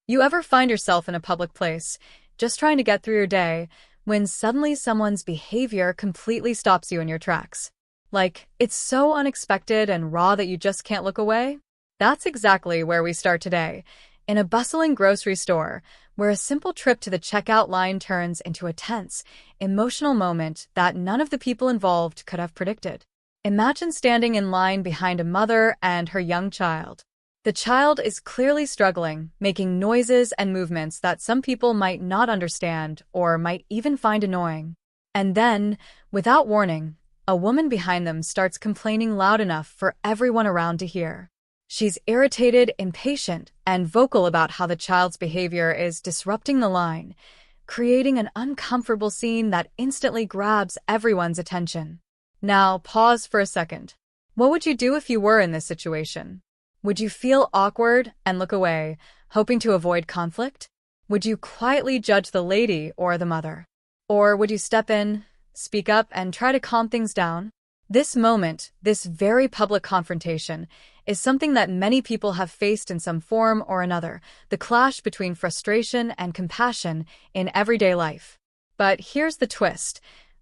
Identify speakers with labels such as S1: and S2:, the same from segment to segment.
S1: You ever find yourself in a public place, just trying to get through your day, when suddenly someone's behavior completely stops you in your tracks? Like, it's so unexpected and raw that you just can't look away? That's exactly where we start today, in a bustling grocery store, where a simple trip to the checkout line turns into a tense, emotional moment that none of the people involved could have predicted. Imagine standing in line behind a mother and her young child. The child is clearly struggling, making noises and movements that some people might not understand or might even find annoying. And then, without warning, a woman behind them starts complaining loud enough for everyone around to hear. She's irritated, impatient, and vocal about how the child's behavior is disrupting the line, creating an uncomfortable scene that instantly grabs everyone's attention. Now, pause for a second. What would you do if you were in this situation? Would you feel awkward and look away, hoping to avoid conflict? Would you quietly judge the lady or the mother? Or would you step in, speak up, and try to calm things down? This moment, this very public confrontation, is something that many people have faced in some form or another, the clash between frustration and compassion in everyday life. But here's the twist.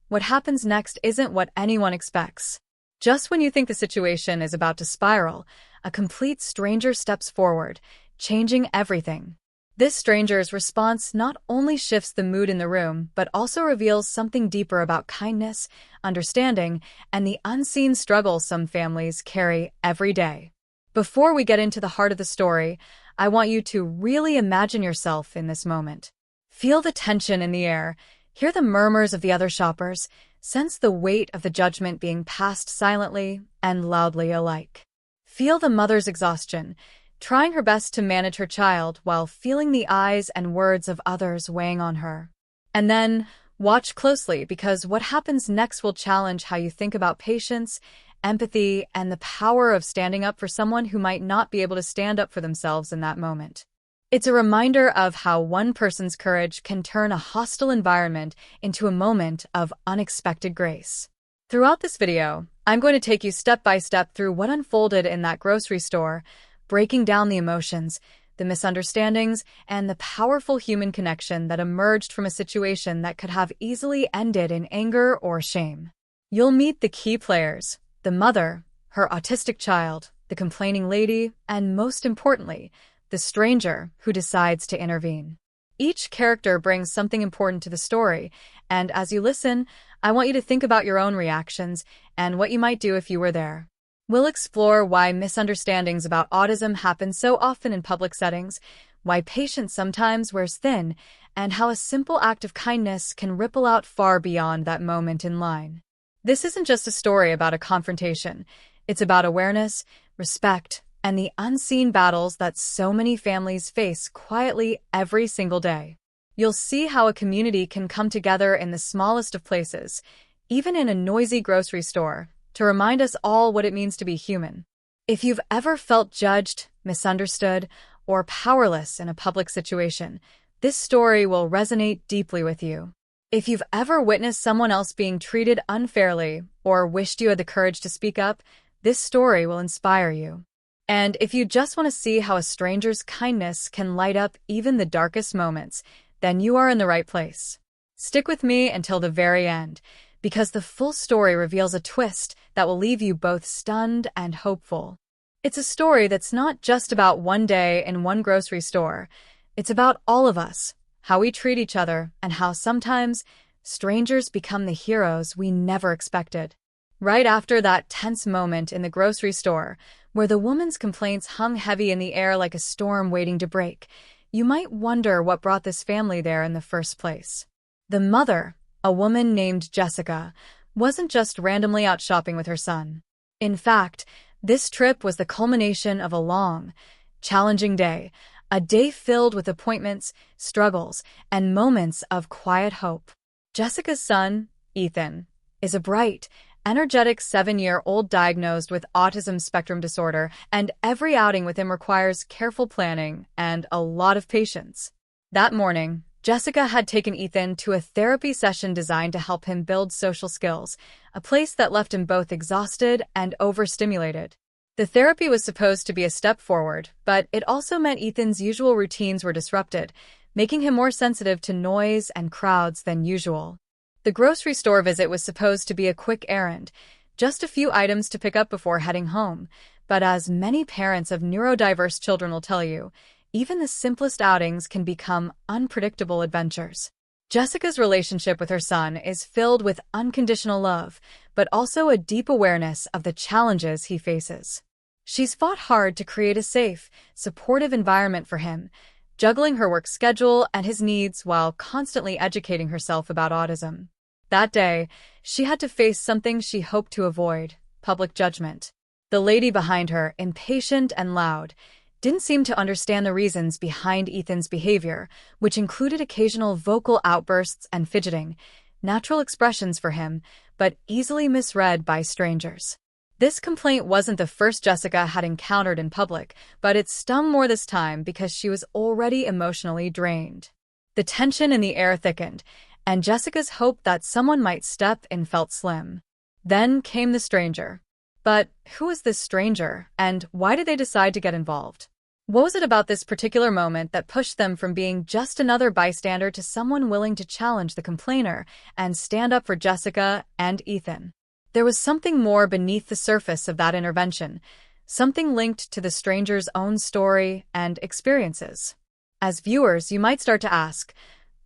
S1: What happens next isn't what anyone expects. Just when you think the situation is about to spiral, a complete stranger steps forward, changing everything. This stranger's response not only shifts the mood in the room, but also reveals something deeper about kindness, understanding, and the unseen struggles some families carry every day. Before we get into the heart of the story, I want you to really imagine yourself in this moment. Feel the tension in the air, hear the murmurs of the other shoppers, sense the weight of the judgment being passed silently and loudly alike. Feel the mother's exhaustion, trying her best to manage her child while feeling the eyes and words of others weighing on her. And then, watch closely, because what happens next will challenge how you think about patience, empathy, and the power of standing up for someone who might not be able to stand up for themselves in that moment. It's a reminder of how one person's courage can turn a hostile environment into a moment of unexpected grace. Throughout this video, I'm going to take you step by step through what unfolded in that grocery store, breaking down the emotions, the misunderstandings, and the powerful human connection that emerged from a situation that could have easily ended in anger or shame. You'll meet the key players, the mother, her autistic child, the complaining lady, and most importantly, the stranger who decides to intervene. Each character brings something important to the story, and as you listen, I want you to think about your own reactions and what you might do if you were there. We'll explore why misunderstandings about autism happen so often in public settings, why patience sometimes wears thin, and how a simple act of kindness can ripple out far beyond that moment in line. This isn't just a story about a confrontation. It's about awareness, respect, and the unseen battles that so many families face quietly every single day. You'll see how a community can come together in the smallest of places, even in a noisy grocery store, to remind us all what it means to be human. If you've ever felt judged, misunderstood, or powerless in a public situation, this story will resonate deeply with you. If you've ever witnessed someone else being treated unfairly or wished you had the courage to speak up, this story will inspire you. And if you just want to see how a stranger's kindness can light up even the darkest moments, then you are in the right place. Stick with me until the very end, because the full story reveals a twist that will leave you both stunned and hopeful. It's a story that's not just about one day in one grocery store. It's about all of us, how we treat each other, and how sometimes strangers become the heroes we never expected. Right after that tense moment in the grocery store, where the woman's complaints hung heavy in the air like a storm waiting to break, you might wonder what brought this family there in the first place. The mother, a woman named Jessica, wasn't just randomly out shopping with her son. In fact, this trip was the culmination of a long, challenging day, a day filled with appointments, struggles, and moments of quiet hope. Jessica's son, Ethan, is a bright, energetic 7-year-old diagnosed with autism spectrum disorder, and every outing with him requires careful planning and a lot of patience. That morning, Jessica had taken Ethan to a therapy session designed to help him build social skills, a place that left him both exhausted and overstimulated. The therapy was supposed to be a step forward, but it also meant Ethan's usual routines were disrupted, making him more sensitive to noise and crowds than usual. The grocery store visit was supposed to be a quick errand, just a few items to pick up before heading home, but as many parents of neurodiverse children will tell you, even the simplest outings can become unpredictable adventures. Jessica's relationship with her son is filled with unconditional love, but also a deep awareness of the challenges he faces. She's fought hard to create a safe, supportive environment for him, juggling her work schedule and his needs while constantly educating herself about autism. That day, she had to face something she hoped to avoid: public judgment. The lady behind her, impatient and loud, didn't seem to understand the reasons behind Ethan's behavior, which included occasional vocal outbursts and fidgeting, natural expressions for him, but easily misread by strangers. This complaint wasn't the first Jessica had encountered in public, but it stung more this time because she was already emotionally drained. The tension in the air thickened, and Jessica's hope that someone might step in felt slim. Then came the stranger. But who was this stranger, and why did they decide to get involved? What was it about this particular moment that pushed them from being just another bystander to someone willing to challenge the complainer and stand up for Jessica and Ethan? There was something more beneath the surface of that intervention, something linked to the stranger's own story and experiences. As viewers, you might start to ask,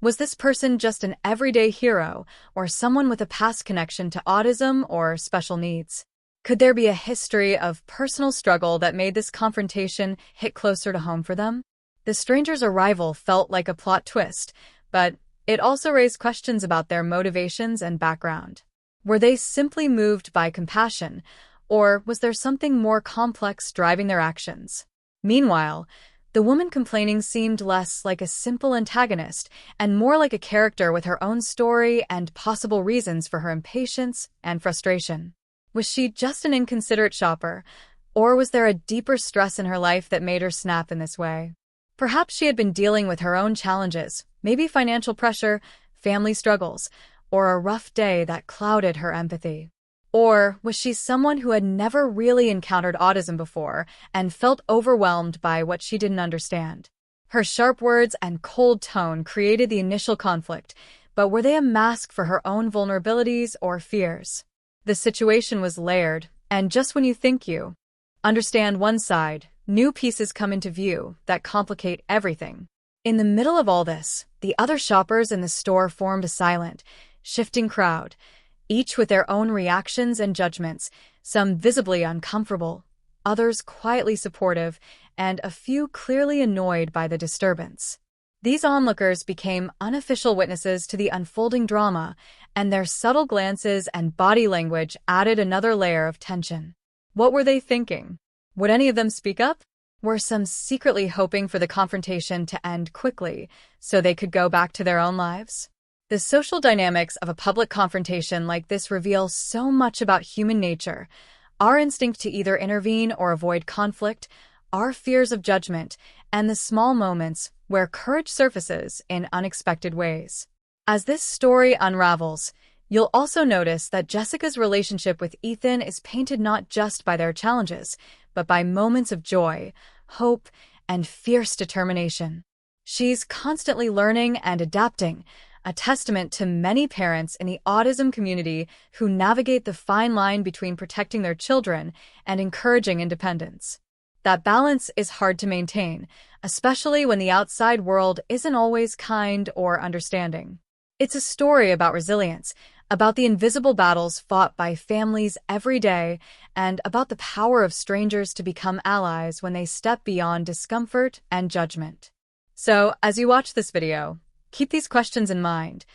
S1: was this person just an everyday hero or someone with a past connection to autism or special needs? Could there be a history of personal struggle that made this confrontation hit closer to home for them? The stranger's arrival felt like a plot twist, but it also raised questions about their motivations and background. Were they simply moved by compassion, or was there something more complex driving their actions? Meanwhile, the woman complaining seemed less like a simple antagonist and more like a character with her own story and possible reasons for her impatience and frustration. Was she just an inconsiderate shopper, or was there a deeper stress in her life that made her snap in this way? Perhaps she had been dealing with her own challenges, maybe financial pressure, family struggles, or a rough day that clouded her empathy. Or was she someone who had never really encountered autism before and felt overwhelmed by what she didn't understand? Her sharp words and cold tone created the initial conflict, but were they a mask for her own vulnerabilities or fears? The situation was layered, and just when you think you understand one side, new pieces come into view that complicate everything. In the middle of all this, the other shoppers in the store formed a silent, shifting crowd, each with their own reactions and judgments, some visibly uncomfortable, others quietly supportive, and a few clearly annoyed by the disturbance. These onlookers became unofficial witnesses to the unfolding drama, and their subtle glances and body language added another layer of tension. What were they thinking? Would any of them speak up? Were some secretly hoping for the confrontation to end quickly so they could go back to their own lives? The social dynamics of a public confrontation like this reveal so much about human nature: our instinct to either intervene or avoid conflict, our fears of judgment, and the small moments where courage surfaces in unexpected ways. As this story unravels, you'll also notice that Jessica's relationship with Ethan is painted not just by their challenges, but by moments of joy, hope, and fierce determination. She's constantly learning and adapting, a testament to many parents in the autism community who navigate the fine line between protecting their children and encouraging independence. That balance is hard to maintain, especially when the outside world isn't always kind or understanding. It's a story about resilience, about the invisible battles fought by families every day, and about the power of strangers to become allies when they step beyond discomfort and judgment. So, as you watch this video, keep these questions in mind.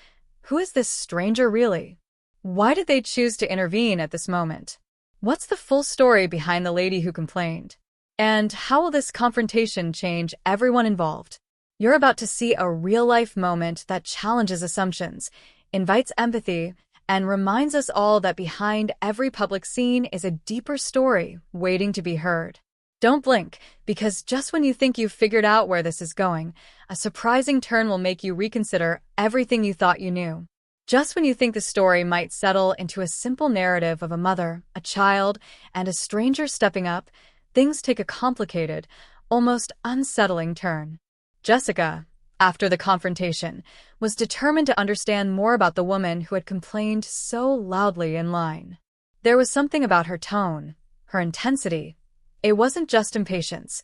S1: Who is this stranger really? Why did they choose to intervene at this moment? What's the full story behind the lady who complained? And how will this confrontation change everyone involved? You're about to see a real-life moment that challenges assumptions, invites empathy, and reminds us all that behind every public scene is a deeper story waiting to be heard. Don't blink, because just when you think you've figured out where this is going, a surprising turn will make you reconsider everything you thought you knew. Just when you think the story might settle into a simple narrative of a mother, a child, and a stranger stepping up, things take a complicated, almost unsettling turn. Jessica, after the confrontation, was determined to understand more about the woman who had complained so loudly in line. There was something about her tone, her intensity. It wasn't just impatience.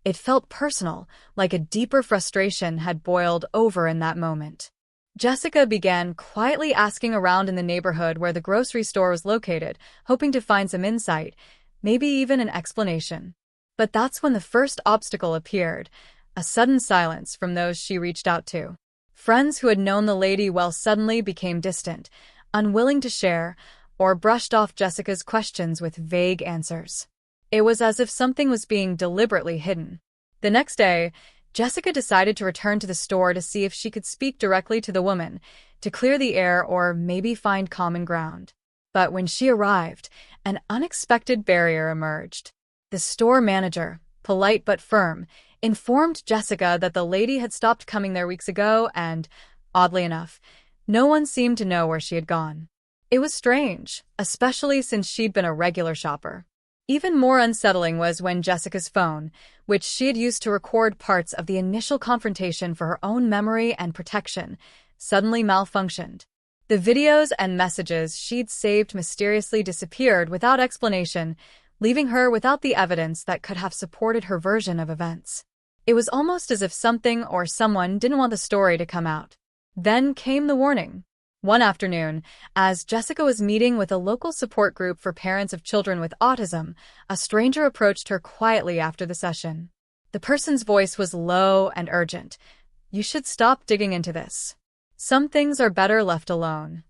S1: It felt personal, like a deeper frustration had boiled over in that moment. Jessica began quietly asking around in the neighborhood where the grocery store was located, hoping to find some insight, maybe even an explanation. But that's when the first obstacle appeared, a sudden silence from those she reached out to. Friends who had known the lady well suddenly became distant, unwilling to share, or brushed off Jessica's questions with vague answers. It was as if something was being deliberately hidden. The next day, Jessica decided to return to the store to see if she could speak directly to the woman, to clear the air or maybe find common ground. But when she arrived, an unexpected barrier emerged. The store manager, polite but firm, informed Jessica that the lady had stopped coming there weeks ago and, oddly enough, no one seemed to know where she had gone. It was strange, especially since she'd been a regular shopper. Even more unsettling was when Jessica's phone, which she had used to record parts of the initial confrontation for her own memory and protection, suddenly malfunctioned. The videos and messages she'd saved mysteriously disappeared without explanation, leaving her without the evidence that could have supported her version of events. It was almost as if something or someone didn't want the story to come out. Then came the warning. One afternoon, as Jessica was meeting with a local support group for parents of children with autism, a stranger approached her quietly after the session. The person's voice was low and urgent. "You should stop digging into this. Some things are better left alone."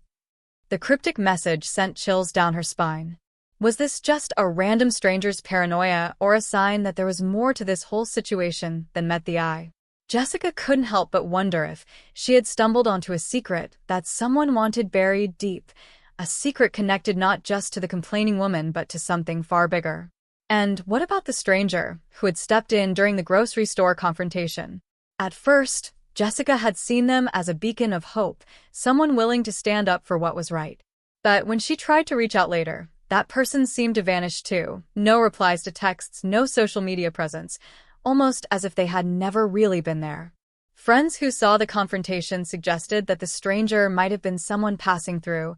S1: The cryptic message sent chills down her spine. Was this just a random stranger's paranoia or a sign that there was more to this whole situation than met the eye? Jessica couldn't help but wonder if she had stumbled onto a secret that someone wanted buried deep, a secret connected not just to the complaining woman but to something far bigger. And what about the stranger who had stepped in during the grocery store confrontation? At first, Jessica had seen them as a beacon of hope, someone willing to stand up for what was right. But when she tried to reach out later, that person seemed to vanish too. No replies to texts, no social media presence, almost as if they had never really been there. Friends who saw the confrontation suggested that the stranger might have been someone passing through,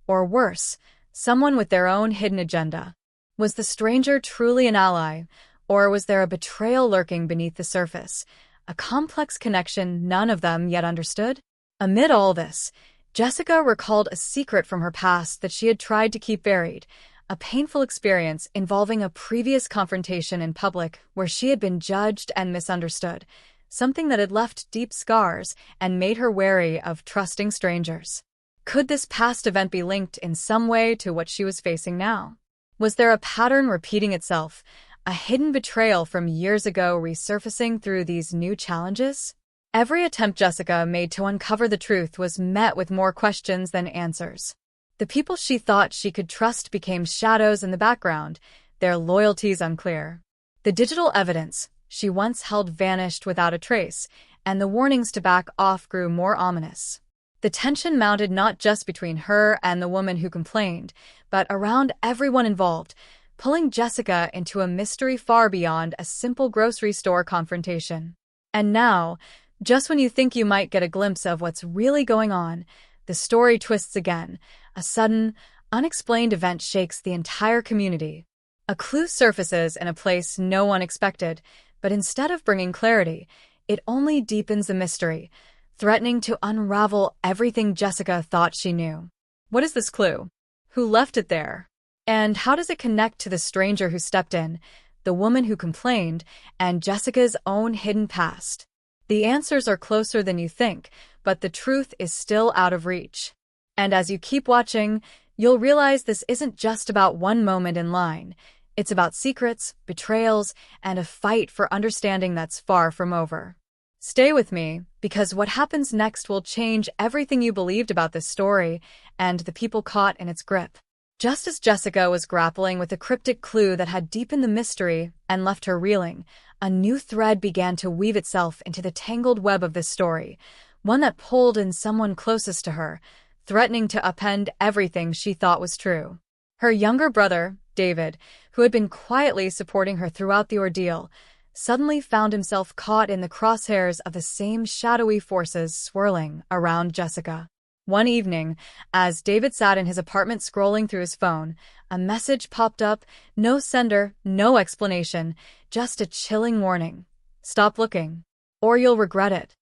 S1: or worse, someone with their own hidden agenda. Was the stranger truly an ally, or was there a betrayal lurking beneath the surface, a complex connection none of them yet understood? Amid all this, Jessica recalled a secret from her past that she had tried to keep buried, a painful experience involving a previous confrontation in public where she had been judged and misunderstood, something that had left deep scars and made her wary of trusting strangers. Could this past event be linked in some way to what she was facing now? Was there a pattern repeating itself, a hidden betrayal from years ago resurfacing through these new challenges? Every attempt Jessica made to uncover the truth was met with more questions than answers. The people she thought she could trust became shadows in the background, their loyalties unclear. The digital evidence she once held vanished without a trace, and the warnings to back off grew more ominous. The tension mounted not just between her and the woman who complained, but around everyone involved, pulling Jessica into a mystery far beyond a simple grocery store confrontation. And now, just when you think you might get a glimpse of what's really going on, the story twists again. A sudden, unexplained event shakes the entire community. A clue surfaces in a place no one expected, but instead of bringing clarity, it only deepens the mystery, threatening to unravel everything Jessica thought she knew. What is this clue? Who left it there? And how does it connect to the stranger who stepped in, the woman who complained, and Jessica's own hidden past? The answers are closer than you think, but the truth is still out of reach. And as you keep watching, you'll realize this isn't just about one moment in line. It's about secrets, betrayals, and a fight for understanding that's far from over. Stay with me, because what happens next will change everything you believed about this story and the people caught in its grip. Just as Jessica was grappling with a cryptic clue that had deepened the mystery and left her reeling, a new thread began to weave itself into the tangled web of this story, one that pulled in someone closest to her, threatening to upend everything she thought was true. Her younger brother, David, who had been quietly supporting her throughout the ordeal, suddenly found himself caught in the crosshairs of the same shadowy forces swirling around Jessica. One evening, as David sat in his apartment scrolling through his phone, a message popped up, no sender, no explanation, just a chilling warning. Stop looking, or you'll regret it.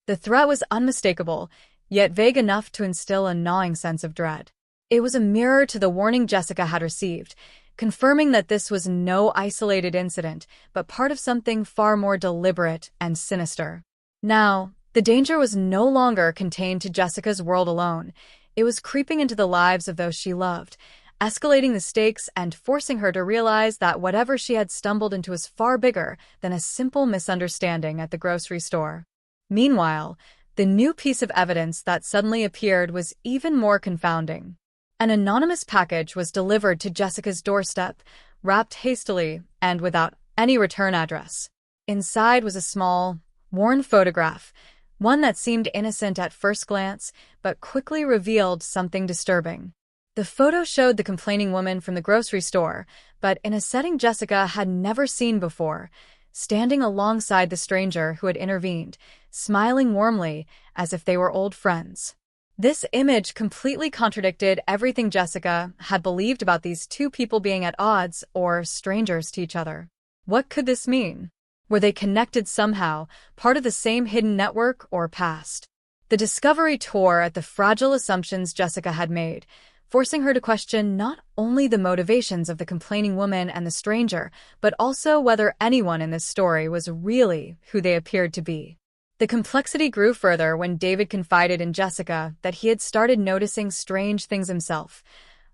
S1: The threat was unmistakable, yet vague enough to instill a gnawing sense of dread. It was a mirror to the warning Jessica had received, confirming that this was no isolated incident, but part of something far more deliberate and sinister. Now, the danger was no longer contained to Jessica's world alone. It was creeping into the lives of those she loved, escalating the stakes and forcing her to realize that whatever she had stumbled into was far bigger than a simple misunderstanding at the grocery store. Meanwhile, the new piece of evidence that suddenly appeared was even more confounding. An anonymous package was delivered to Jessica's doorstep, wrapped hastily and without any return address. Inside was a small, worn photograph, one that seemed innocent at first glance, but quickly revealed something disturbing. The photo showed the complaining woman from the grocery store, but in a setting Jessica had never seen before, standing alongside the stranger who had intervened, smiling warmly as if they were old friends. This image completely contradicted everything Jessica had believed about these two people being at odds or strangers to each other. What could this mean? Were they connected somehow, part of the same hidden network or past? The discovery tore at the fragile assumptions Jessica had made, forcing her to question not only the motivations of the complaining woman and the stranger, but also whether anyone in this story was really who they appeared to be. The complexity grew further when David confided in Jessica that he had started noticing strange things himself.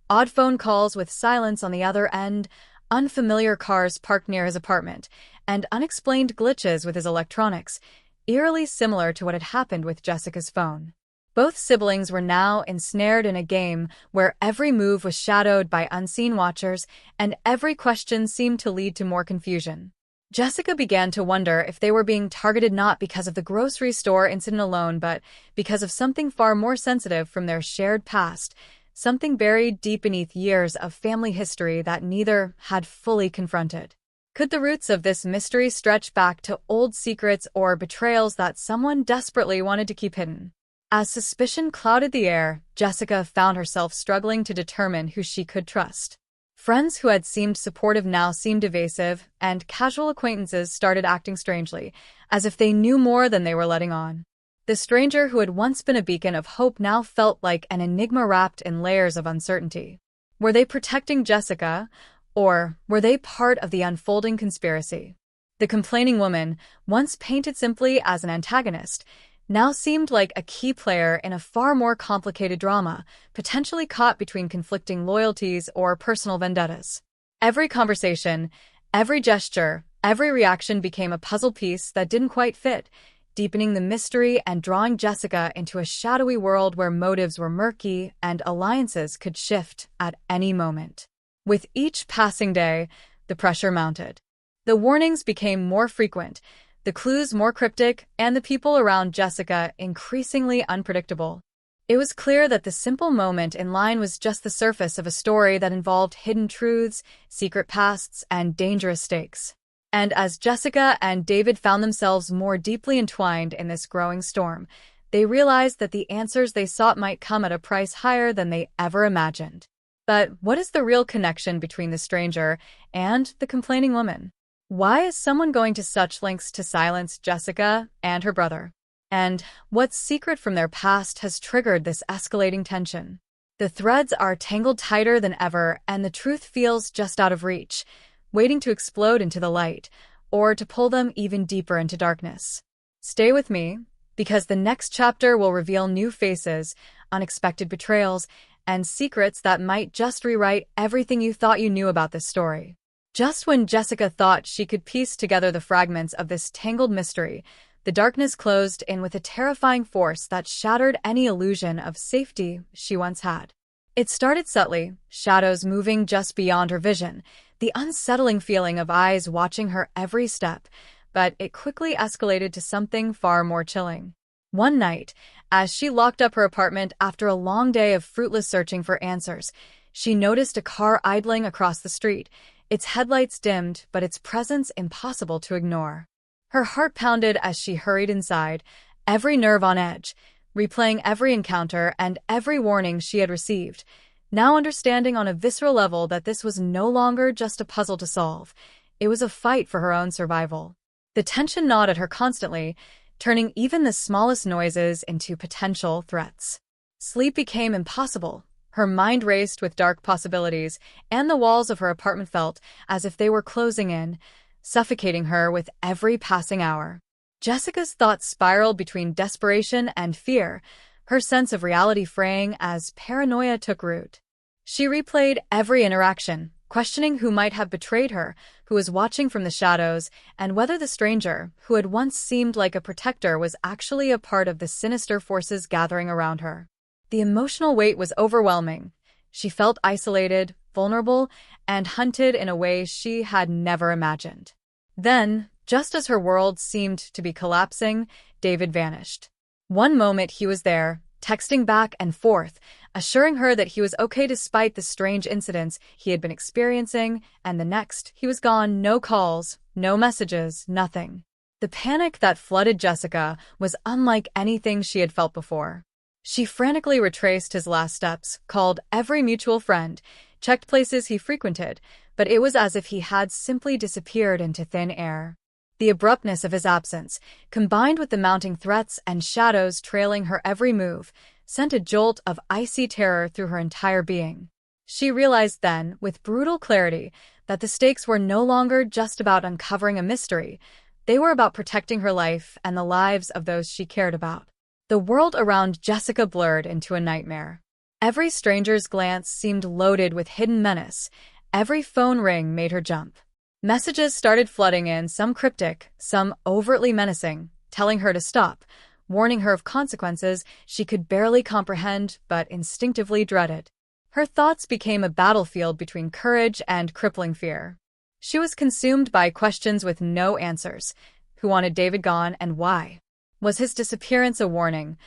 S1: Odd phone calls with silence on the other end, unfamiliar cars parked near his apartment, and unexplained glitches with his electronics, eerily similar to what had happened with Jessica's phone. Both siblings were now ensnared in a game where every move was shadowed by unseen watchers, and every question seemed to lead to more confusion. Jessica began to wonder if they were being targeted not because of the grocery store incident alone, but because of something far more sensitive from their shared past, something buried deep beneath years of family history that neither had fully confronted. Could the roots of this mystery stretch back to old secrets or betrayals that someone desperately wanted to keep hidden? As suspicion clouded the air, Jessica found herself struggling to determine who she could trust. Friends who had seemed supportive now seemed evasive, and casual acquaintances started acting strangely, as if they knew more than they were letting on. The stranger who had once been a beacon of hope now felt like an enigma wrapped in layers of uncertainty. Were they protecting Jessica, or were they part of the unfolding conspiracy? The complaining woman, once painted simply as an antagonist, now seemed like a key player in a far more complicated drama, potentially caught between conflicting loyalties or personal vendettas. Every conversation, every gesture, every reaction became a puzzle piece that didn't quite fit, deepening the mystery and drawing Jessica into a shadowy world where motives were murky and alliances could shift at any moment. With each passing day, the pressure mounted. The warnings became more frequent, the clues more cryptic, and the people around Jessica increasingly unpredictable. It was clear that the simple moment in line was just the surface of a story that involved hidden truths, secret pasts, and dangerous stakes. And as Jessica and David found themselves more deeply entwined in this growing storm, they realized that the answers they sought might come at a price higher than they ever imagined. But what is the real connection between the stranger and the complaining woman? Why is someone going to such lengths to silence Jessica and her brother? And what secret from their past has triggered this escalating tension? The threads are tangled tighter than ever, and the truth feels just out of reach, waiting to explode into the light, or to pull them even deeper into darkness. Stay with me, because the next chapter will reveal new faces, unexpected betrayals, and secrets that might just rewrite everything you thought you knew about this story. Just when Jessica thought she could piece together the fragments of this tangled mystery, the darkness closed in with a terrifying force that shattered any illusion of safety she once had. It started subtly, shadows moving just beyond her vision, the unsettling feeling of eyes watching her every step, but it quickly escalated to something far more chilling. One night, As she locked up her apartment after a long day of fruitless searching for answers, she noticed a car idling across the street, its headlights dimmed, but its presence impossible to ignore. Her heart pounded as she hurried inside, every nerve on edge, replaying every encounter and every warning she had received, now understanding on a visceral level that this was no longer just a puzzle to solve. It was a fight for her own survival. The tension gnawed at her constantly, turning even the smallest noises into potential threats. Sleep became impossible. Her mind raced with dark possibilities, and the walls of her apartment felt as if they were closing in, suffocating her with every passing hour. Jessica's thoughts spiraled between desperation and fear, her sense of reality fraying as paranoia took root. She replayed every interaction, questioning who might have betrayed her, who was watching from the shadows, and whether the stranger, who had once seemed like a protector, was actually a part of the sinister forces gathering around her. The emotional weight was overwhelming. She felt isolated, vulnerable, and hunted in a way she had never imagined. Then, just as her world seemed to be collapsing, David vanished. One moment he was there, texting back and forth, assuring her that he was okay despite the strange incidents he had been experiencing, and the next, he was gone, no calls, no messages, nothing. The panic that flooded Jessica was unlike anything she had felt before. She frantically retraced his last steps, called every mutual friend, checked places he frequented, but it was as if he had simply disappeared into thin air. The abruptness of his absence, combined with the mounting threats and shadows trailing her every move, sent a jolt of icy terror through her entire being. She realized then, with brutal clarity, that the stakes were no longer just about uncovering a mystery. They were about protecting her life and the lives of those she cared about. The world around Jessica blurred into a nightmare. Every stranger's glance seemed loaded with hidden menace. Every phone ring made her jump. Messages started flooding in, some cryptic, some overtly menacing, telling her to stop, warning her of consequences she could barely comprehend but instinctively dreaded. Her thoughts became a battlefield between courage and crippling fear. She was consumed by questions with no answers. Who wanted David gone and why? Was his disappearance a warning,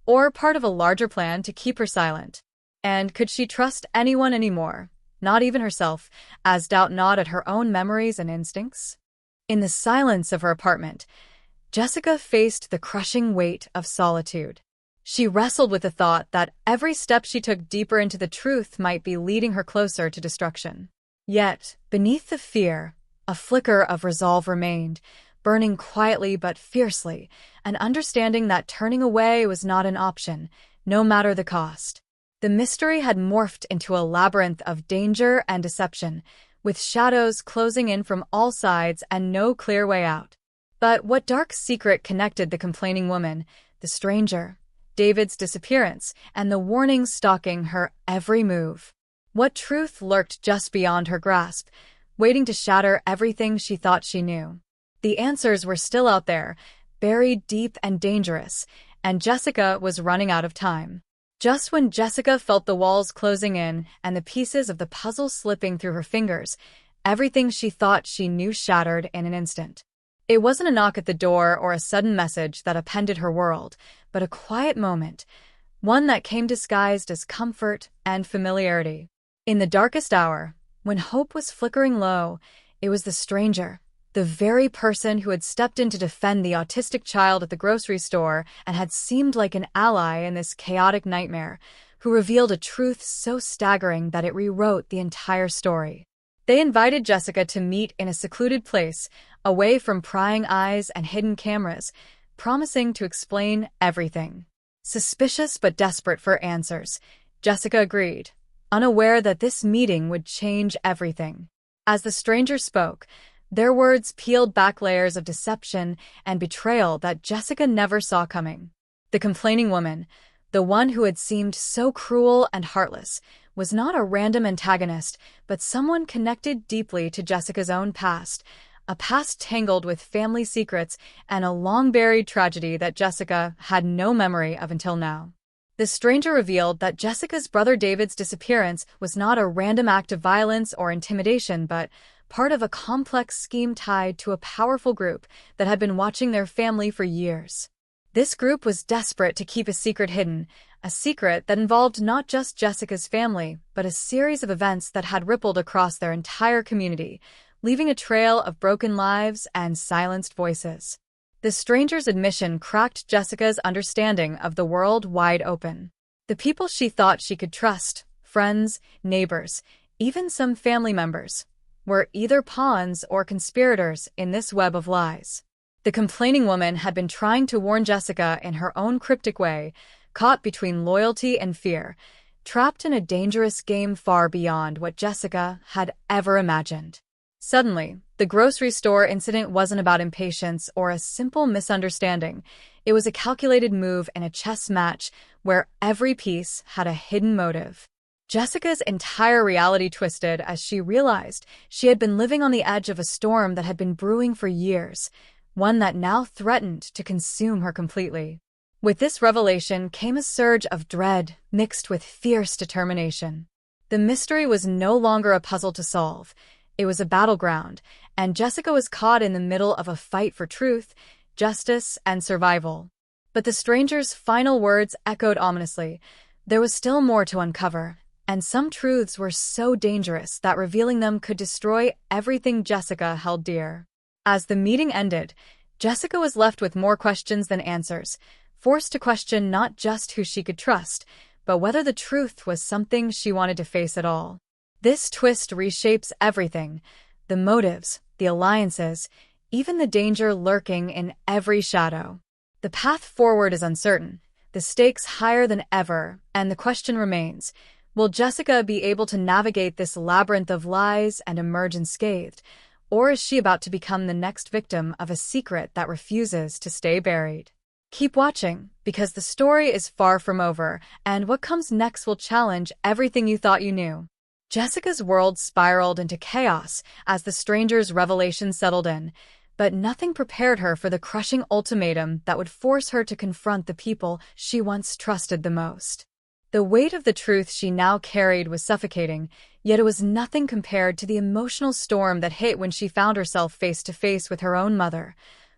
S1: or part of a larger plan to keep her silent? And could she trust anyone anymore? Not even herself, as doubt gnawed at her own memories and instincts? In the silence of her apartment, Jessica faced the crushing weight of solitude. She wrestled with the thought that every step she took deeper into the truth might be leading her closer to destruction. Yet, beneath the fear, a flicker of resolve remained, burning quietly but fiercely, an understanding that turning away was not an option, no matter the cost. The mystery had morphed into a labyrinth of danger and deception, with shadows closing in from all sides and no clear way out. But what dark secret connected the complaining woman, the stranger, David's disappearance, and the warnings stalking her every move? What truth lurked just beyond her grasp, waiting to shatter everything she thought she knew? The answers were still out there, buried deep and dangerous, and Jessica was running out of time. Just when Jessica felt the walls closing in and the pieces of the puzzle slipping through her fingers, everything she thought she knew shattered in an instant. It wasn't a knock at the door or a sudden message that upended her world, but a quiet moment, one that came disguised as comfort and familiarity. In the darkest hour, when hope was flickering low, it was the stranger, the very person who had stepped in to defend the autistic child at the grocery store and had seemed like an ally in this chaotic nightmare, who revealed a truth so staggering that it rewrote the entire story. They invited Jessica to meet in a secluded place, away from prying eyes and hidden cameras, promising to explain everything. Suspicious but desperate for answers, Jessica agreed, unaware that this meeting would change everything. As the stranger spoke, their words peeled back layers of deception and betrayal that Jessica never saw coming. The complaining woman, the one who had seemed so cruel and heartless, was not a random antagonist, but someone connected deeply to Jessica's own past, a past tangled with family secrets and a long-buried tragedy that Jessica had no memory of until now. The stranger revealed that Jessica's brother David's disappearance was not a random act of violence or intimidation, but part of a complex scheme tied to a powerful group that had been watching their family for years. This group was desperate to keep a secret hidden, a secret that involved not just Jessica's family, but a series of events that had rippled across their entire community, leaving a trail of broken lives and silenced voices. The stranger's admission cracked Jessica's understanding of the world wide open. The people she thought she could trust, friends, neighbors, even some family members, were either pawns or conspirators in this web of lies. The complaining woman had been trying to warn Jessica in her own cryptic way, caught between loyalty and fear, trapped in a dangerous game far beyond what Jessica had ever imagined. Suddenly, the grocery store incident wasn't about impatience or a simple misunderstanding. It was a calculated move in a chess match where every piece had a hidden motive. Jessica's entire reality twisted as she realized she had been living on the edge of a storm that had been brewing for years, one that now threatened to consume her completely. With this revelation came a surge of dread mixed with fierce determination. The mystery was no longer a puzzle to solve. It was a battleground, and Jessica was caught in the middle of a fight for truth, justice, and survival. But the stranger's final words echoed ominously. There was still more to uncover, and some truths were so dangerous that revealing them could destroy everything Jessica held dear. As the meeting ended, Jessica was left with more questions than answers, forced to question not just who she could trust, but whether the truth was something she wanted to face at all. This twist reshapes everything: the motives, the alliances, even the danger lurking in every shadow. The path forward is uncertain, the stakes higher than ever, and the question remains: will Jessica be able to navigate this labyrinth of lies and emerge unscathed, or is she about to become the next victim of a secret that refuses to stay buried? Keep watching, because the story is far from over, and what comes next will challenge everything you thought you knew. Jessica's world spiraled into chaos as the stranger's revelation settled in, but nothing prepared her for the crushing ultimatum that would force her to confront the people she once trusted the most. The weight of the truth she now carried was suffocating, yet it was nothing compared to the emotional storm that hit when she found herself face to face with her own mother,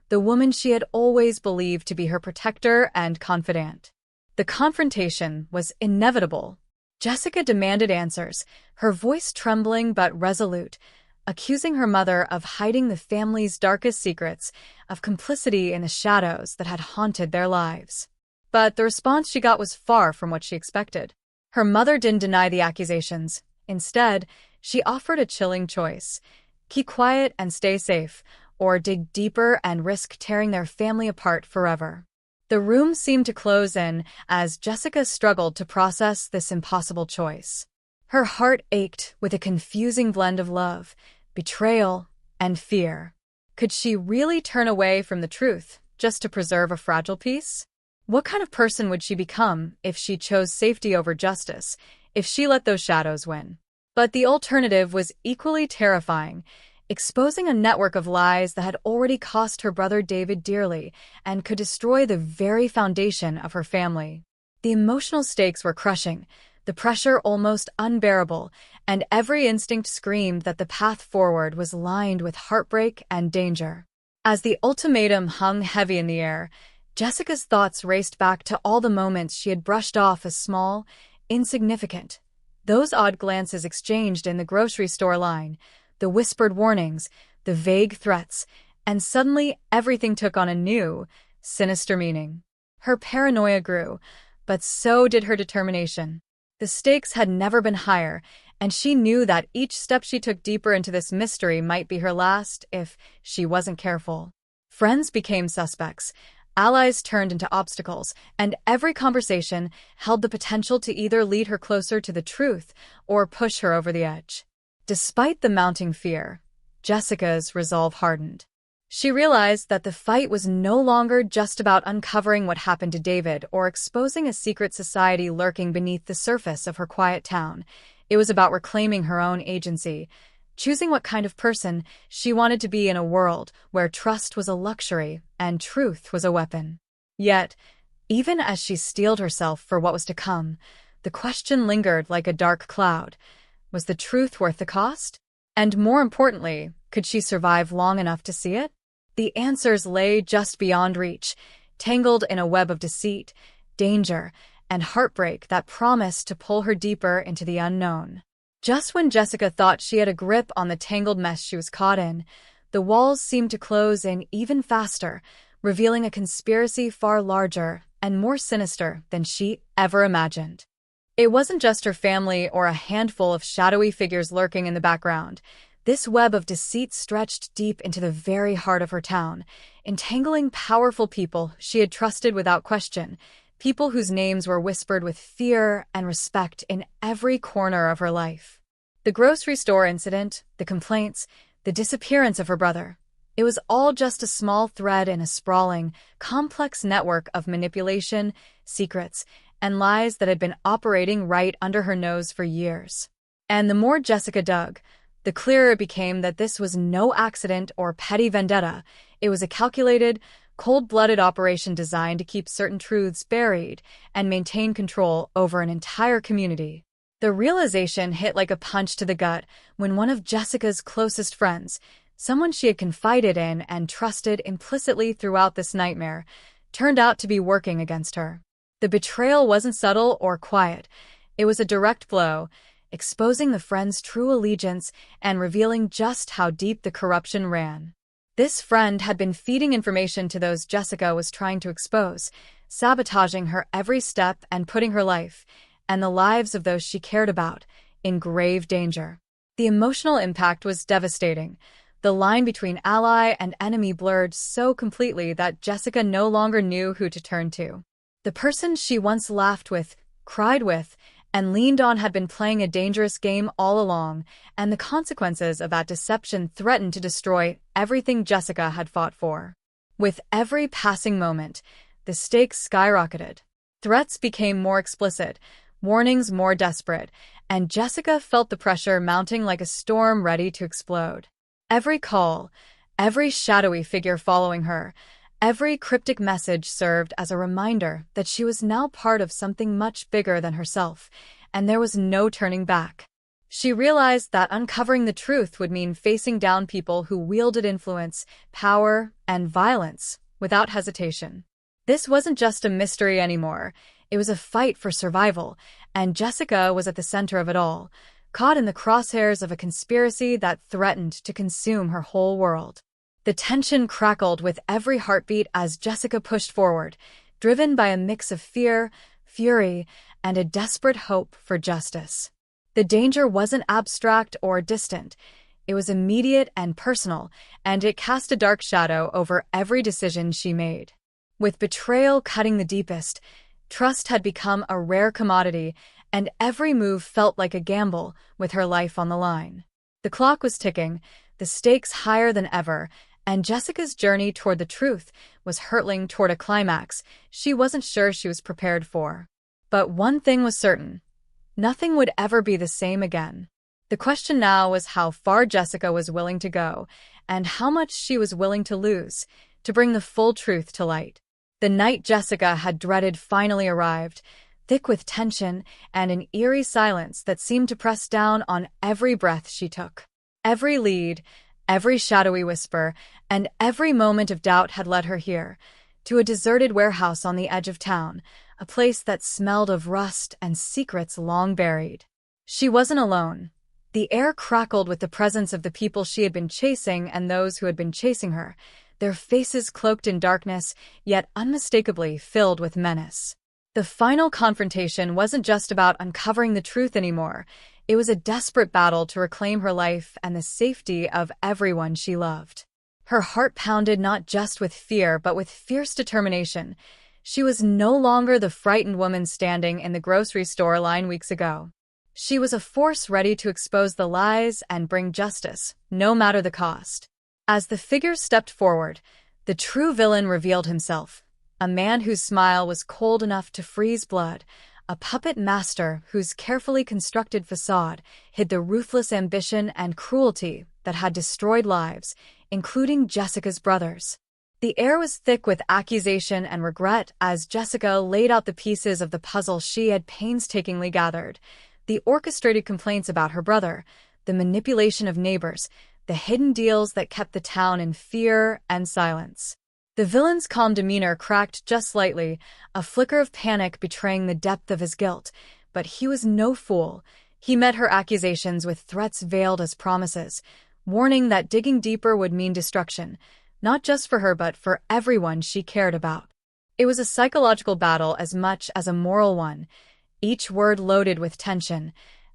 S1: the woman she had always believed to be her protector and confidant. The confrontation was inevitable. Jessica demanded answers, her voice trembling but resolute, accusing her mother of hiding the family's darkest secrets, of complicity in the shadows that had haunted their lives. But the response she got was far from what she expected. Her mother didn't deny the accusations. Instead, she offered a chilling choice: keep quiet and stay safe, or dig deeper and risk tearing their family apart forever. The room seemed to close in as Jessica struggled to process this impossible choice. Her heart ached with a confusing blend of love, betrayal, and fear. Could she really turn away from the truth just to preserve a fragile peace? What kind of person would she become if she chose safety over justice, if she let those shadows win? But the alternative was equally terrifying: exposing a network of lies that had already cost her brother David dearly and could destroy the very foundation of her family. The emotional stakes were crushing, the pressure almost unbearable, and every instinct screamed that the path forward was lined with heartbreak and danger. As the ultimatum hung heavy in the air, Jessica's thoughts raced back to all the moments she had brushed off as small, insignificant. Those odd glances exchanged in the grocery store line, the whispered warnings, the vague threats, and suddenly everything took on a new, sinister meaning. Her paranoia grew, but so did her determination. The stakes had never been higher, and she knew that each step she took deeper into this mystery might be her last if she wasn't careful. Friends became suspects, allies turned into obstacles, and every conversation held the potential to either lead her closer to the truth or push her over the edge. Despite the mounting fear, Jessica's resolve hardened. She realized that the fight was no longer just about uncovering what happened to David or exposing a secret society lurking beneath the surface of her quiet town. It was about reclaiming her own agency, choosing what kind of person she wanted to be in a world where trust was a luxury and truth was a weapon. Yet, even as she steeled herself for what was to come, the question lingered like a dark cloud. Was the truth worth the cost? And more importantly, could she survive long enough to see it? The answers lay just beyond reach. tangled in a web of deceit, danger, and heartbreak that promised to pull her deeper into the unknown. Just when Jessica thought she had a grip on the tangled mess she was caught in, the walls seemed to close in even faster, revealing a conspiracy far larger and more sinister than she ever imagined. It wasn't just her family or a handful of shadowy figures lurking in the background. This web of deceit stretched deep into the very heart of her town, entangling powerful people she had trusted without question, people whose names were whispered with fear and respect in every corner of her life. The grocery store incident, the complaints, the disappearance of her brother. It was all just a small thread in a sprawling, complex network of manipulation, secrets, and lies that had been operating right under her nose for years. And the more Jessica dug, the clearer it became that this was no accident or petty vendetta. It was a calculated, cold-blooded operation designed to keep certain truths buried and maintain control over an entire community. The realization hit like a punch to the gut when one of Jessica's closest friends, someone she had confided in and trusted implicitly throughout this nightmare, turned out to be working against her. The betrayal wasn't subtle or quiet. It was a direct blow, exposing the friend's true allegiance and revealing just how deep the corruption ran. This friend had been feeding information to those Jessica was trying to expose, sabotaging her every step and putting her life, and the lives of those she cared about, in grave danger. The emotional impact was devastating. The line between ally and enemy blurred so completely that Jessica no longer knew who to turn to. The person she once laughed with, cried with, and leaned on had been playing a dangerous game all along, and the consequences of that deception threatened to destroy everything Jessica had fought for. With every passing moment, the stakes skyrocketed. Threats became more explicit, warnings more desperate, and Jessica felt the pressure mounting like a storm ready to explode. Every call, every shadowy figure following her, every cryptic message served as a reminder that she was now part of something much bigger than herself, and there was no turning back. She realized that uncovering the truth would mean facing down people who wielded influence, power, and violence without hesitation. This wasn't just a mystery anymore. It was a fight for survival, and Jessica was at the center of it all, caught in the crosshairs of a conspiracy that threatened to consume her whole world. The tension crackled with every heartbeat as Jessica pushed forward, driven by a mix of fear, fury, and a desperate hope for justice. The danger wasn't abstract or distant. It was immediate and personal, and it cast a dark shadow over every decision she made. With betrayal cutting the deepest, trust had become a rare commodity, and every move felt like a gamble with her life on the line. The clock was ticking, the stakes higher than ever, and Jessica's journey toward the truth was hurtling toward a climax she wasn't sure she was prepared for. But one thing was certain. Nothing would ever be the same again. The question now was how far Jessica was willing to go, and how much she was willing to lose, to bring the full truth to light. The night Jessica had dreaded finally arrived, thick with tension and an eerie silence that seemed to press down on every breath she took. Every lead, every shadowy whisper, and every moment of doubt had led her here, to a deserted warehouse on the edge of town, a place that smelled of rust and secrets long buried. She wasn't alone. The air crackled with the presence of the people she had been chasing and those who had been chasing her, their faces cloaked in darkness, yet unmistakably filled with menace. The final confrontation wasn't just about uncovering the truth anymore. It was a desperate battle to reclaim her life and the safety of everyone she loved. Her heart pounded not just with fear, but with fierce determination. She was no longer the frightened woman standing in the grocery store line weeks ago. She was a force ready to expose the lies and bring justice, no matter the cost. As the figures stepped forward, the true villain revealed himself, a man whose smile was cold enough to freeze blood, a puppet master whose carefully constructed facade hid the ruthless ambition and cruelty that had destroyed lives, including Jessica's brothers. The air was thick with accusation and regret as Jessica laid out the pieces of the puzzle she had painstakingly gathered. The orchestrated complaints about her brother, the manipulation of neighbors, the hidden deals that kept the town in fear and silence. The villain's calm demeanor cracked just slightly, a flicker of panic betraying the depth of his guilt. But he was no fool. He met her accusations with threats veiled as promises, warning that digging deeper would mean destruction, not just for her but for everyone she cared about. It was a psychological battle as much as a moral one, each word loaded with tension,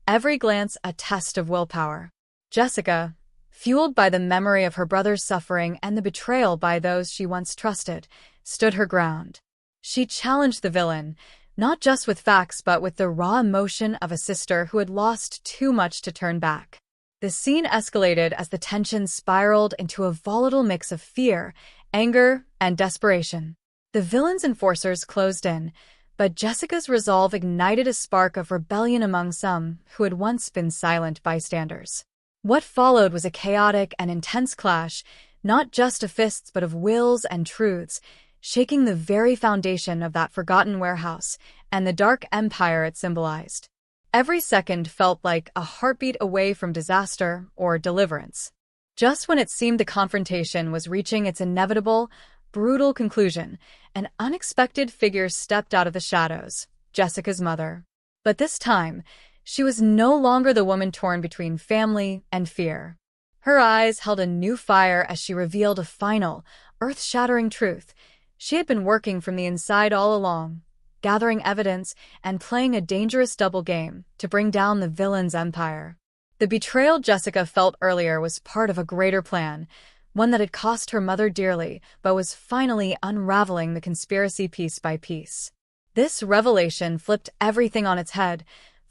S1: every glance a test of willpower. Jessica, fueled by the memory of her brother's suffering and the betrayal by those she once trusted, stood her ground. She challenged the villain, not just with facts but with the raw emotion of a sister who had lost too much to turn back. The scene escalated as the tension spiraled into a volatile mix of fear, anger, and desperation. The villain's enforcers closed in, but Jessica's resolve ignited a spark of rebellion among some who had once been silent bystanders. What followed was a chaotic and intense clash, not just of fists but of wills and truths, shaking the very foundation of that forgotten warehouse and the dark empire it symbolized. Every second felt like a heartbeat away from disaster or deliverance. Just when it seemed the confrontation was reaching its inevitable, brutal conclusion, an unexpected figure stepped out of the shadows, Jessica's mother. But this time, she was no longer the woman torn between family and fear. Her eyes held a new fire as she revealed a final, earth-shattering truth. She had been working from the inside all along, gathering evidence and playing a dangerous double game to bring down the villain's empire. The betrayal Jessica felt earlier was part of a greater plan, one that had cost her mother dearly but was finally unraveling the conspiracy piece by piece. This revelation flipped everything on its head,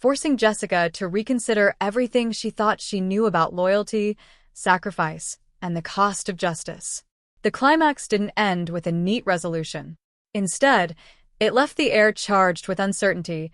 S1: forcing Jessica to reconsider everything she thought she knew about loyalty, sacrifice, and the cost of justice. The climax didn't end with a neat resolution. Instead, it left the air charged with uncertainty,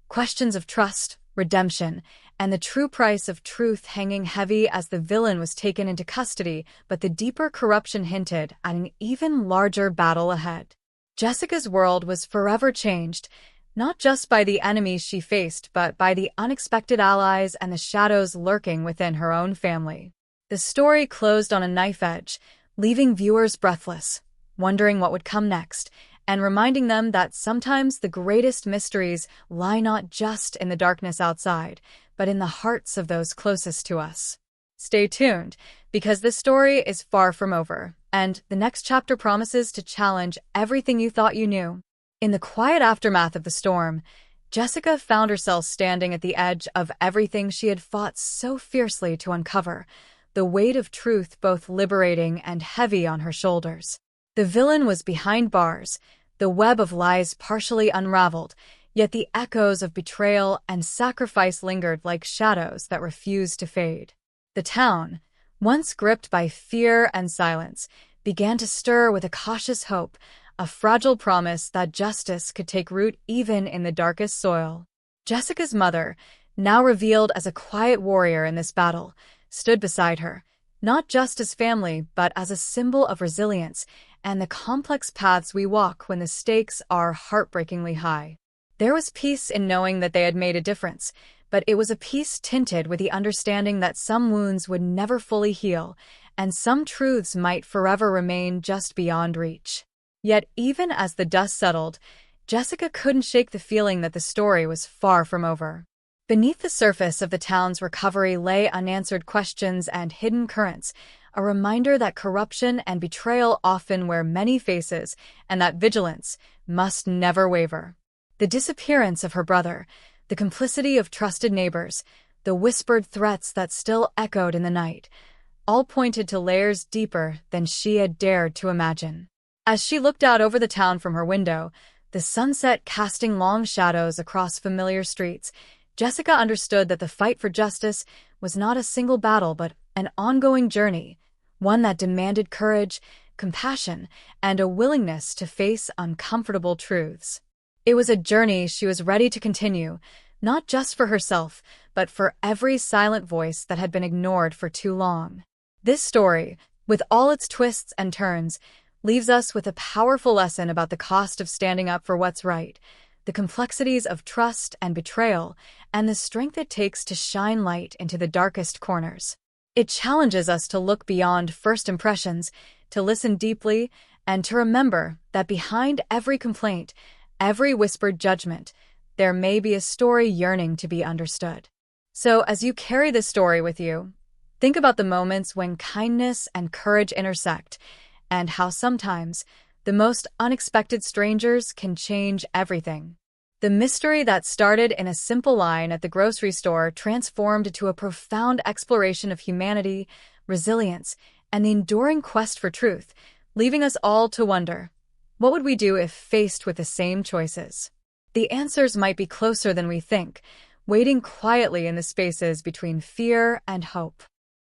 S1: questions of trust, redemption, and the true price of truth hanging heavy as the villain was taken into custody, but the deeper corruption hinted at an even larger battle ahead. Jessica's world was forever changed, not just by the enemies she faced, but by the unexpected allies and the shadows lurking within her own family. The story closed on a knife edge, leaving viewers breathless, wondering what would come next, and reminding them that sometimes the greatest mysteries lie not just in the darkness outside, but in the hearts of those closest to us. Stay tuned, because this story is far from over, and the next chapter promises to challenge everything you thought you knew. In the quiet aftermath of the storm, Jessica found herself standing at the edge of everything she had fought so fiercely to uncover, the weight of truth both liberating and heavy on her shoulders. The villain was behind bars, the web of lies partially unraveled, yet the echoes of betrayal and sacrifice lingered like shadows that refused to fade. The town, once gripped by fear and silence, began to stir with a cautious hope, a fragile promise that justice could take root even in the darkest soil. Jessica's mother, now revealed as a quiet warrior in this battle, stood beside her, not just as family but as a symbol of resilience and the complex paths we walk when the stakes are heartbreakingly high. There was peace in knowing that they had made a difference, but it was a peace tinted with the understanding that some wounds would never fully heal, and some truths might forever remain just beyond reach. Yet even as the dust settled, Jessica couldn't shake the feeling that the story was far from over. Beneath the surface of the town's recovery lay unanswered questions and hidden currents, a reminder that corruption and betrayal often wear many faces and that vigilance must never waver. The disappearance of her brother, the complicity of trusted neighbors, the whispered threats that still echoed in the night, all pointed to layers deeper than she had dared to imagine. As she looked out over the town from her window, the sunset casting long shadows across familiar streets, Jessica understood that the fight for justice was not a single battle but an ongoing journey, one that demanded courage, compassion, and a willingness to face uncomfortable truths. It was a journey she was ready to continue, not just for herself, but for every silent voice that had been ignored for too long. This story, with all its twists and turns, leaves us with a powerful lesson about the cost of standing up for what's right, the complexities of trust and betrayal, and the strength it takes to shine light into the darkest corners. It challenges us to look beyond first impressions, to listen deeply, and to remember that behind every complaint, every whispered judgment, there may be a story yearning to be understood. So, as you carry this story with you, think about the moments when kindness and courage intersect, and how sometimes the most unexpected strangers can change everything. The mystery that started in a simple line at the grocery store transformed into a profound exploration of humanity, resilience, and the enduring quest for truth, leaving us all to wonder, what would we do if faced with the same choices? The answers might be closer than we think, waiting quietly in the spaces between fear and hope.